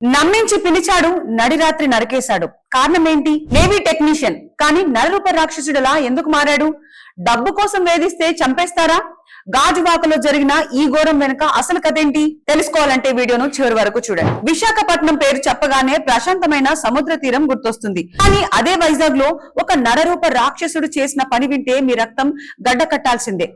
నమ్మించి పిలిచాడు, నడిరాత్రి నరికేశాడు. కారణం ఏంటి? నేవీ టెక్నీషియన్ కానీ నరరూప రాక్షసుడిలా ఎందుకు మారాడు? డబ్బు కోసం వేధిస్తే చంపేస్తారా? గాజువాకలో జరిగిన ఈ ఘోరం వెనుక అసలు కథేంటి? తెలుసుకోవాలంటే వీడియోను చివరి వరకు చూడండి. విశాఖపట్నం పేరు చెప్పగానే ప్రశాంతమైన సముద్ర తీరం గుర్తొస్తుంది. కానీ అదే వైజాగ్ లో ఒక నరరూప రాక్షసుడు చేసిన పని వింటే మీ రక్తం గడ్డ కట్టాల్సిందే.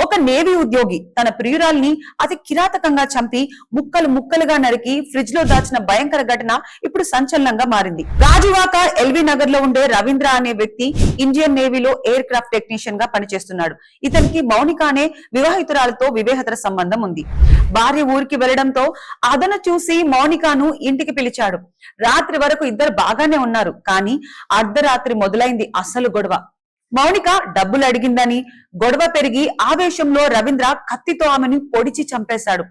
ఒక నేవీ ఉద్యోగి తన ప్రియురాల్ని అతి కిరాతకంగా చంపి ముక్కలు ముక్కలుగా నరికి ఫ్రిడ్జ్ లో దాచిన భయంకర ఘటన ఇప్పుడు సంచలనంగా మారింది. గాజువాక ఎల్వి నగర్ లో ఉండే రవీంద్ర అనే వ్యక్తి ఇండియన్ నేవీలో ఎయిర్ క్రాఫ్ట్ టెక్నీషియన్ గా పనిచేస్తున్నాడు. ఇతనికి మౌనిక అనే వివాహితురాలతో వివేహతర సంబంధం ఉంది. భార్య ఊరికి వెళ్లడంతో అదను చూసి మౌనికను ఇంటికి పిలిచాడు. రాత్రి వరకు ఇద్దరు బాగానే ఉన్నారు. కానీ అర్ధరాత్రి మొదలైంది అసలు గొడవ. మౌనిక డబ్బులు అడిగిందని గొడవ పెరిగి ఆవేశంలో రవీంద్ర కత్తితో ఆమెను పొడిచి చంపేశాడు.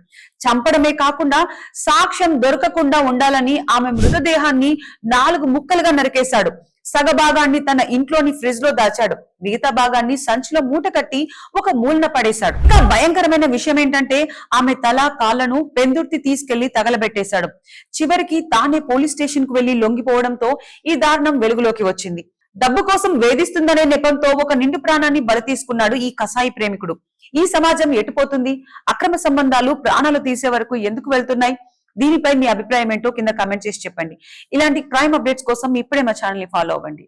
చంపడమే కాకుండా సాక్ష్యం దొరకకుండా ఉండాలని ఆమె మృతదేహాన్ని 4 ముక్కలుగా నరికేశాడు. సగభాగాన్ని తన ఇంట్లోని ఫ్రిడ్జ్ లో దాచాడు. మిగతా భాగాన్ని సంచిలో మూట కట్టి ఒక మూలన పడేశాడు. ఇంకా భయంకరమైన విషయం ఏంటంటే ఆమె తల కాళ్లను పెందుర్తి తీసుకెళ్లి తగలబెట్టేశాడు. చివరికి తానే పోలీస్ స్టేషన్ కు వెళ్లి లొంగిపోవడంతో ఈ దారుణం వెలుగులోకి వచ్చింది. డబ్బు కోసం వేధిస్తుందనే నెపంతో ఒక నిండు ప్రాణాన్ని బలి తీసుకున్నాడు ఈ కసాయి ప్రేమికుడు. ఈ సమాజం ఎటుపోతుంది? అక్రమ సంబంధాలు ప్రాణాలు తీసే వరకు ఎందుకు వెళ్తున్నాయి? దీనిపై మీ అభిప్రాయం ఏంటో కింద కామెంట్ చేసి చెప్పండి. ఇలాంటి క్రైమ్ అప్డేట్స్ కోసం ఇప్పుడే మా ఛానల్ ని ఫాలో అవ్వండి.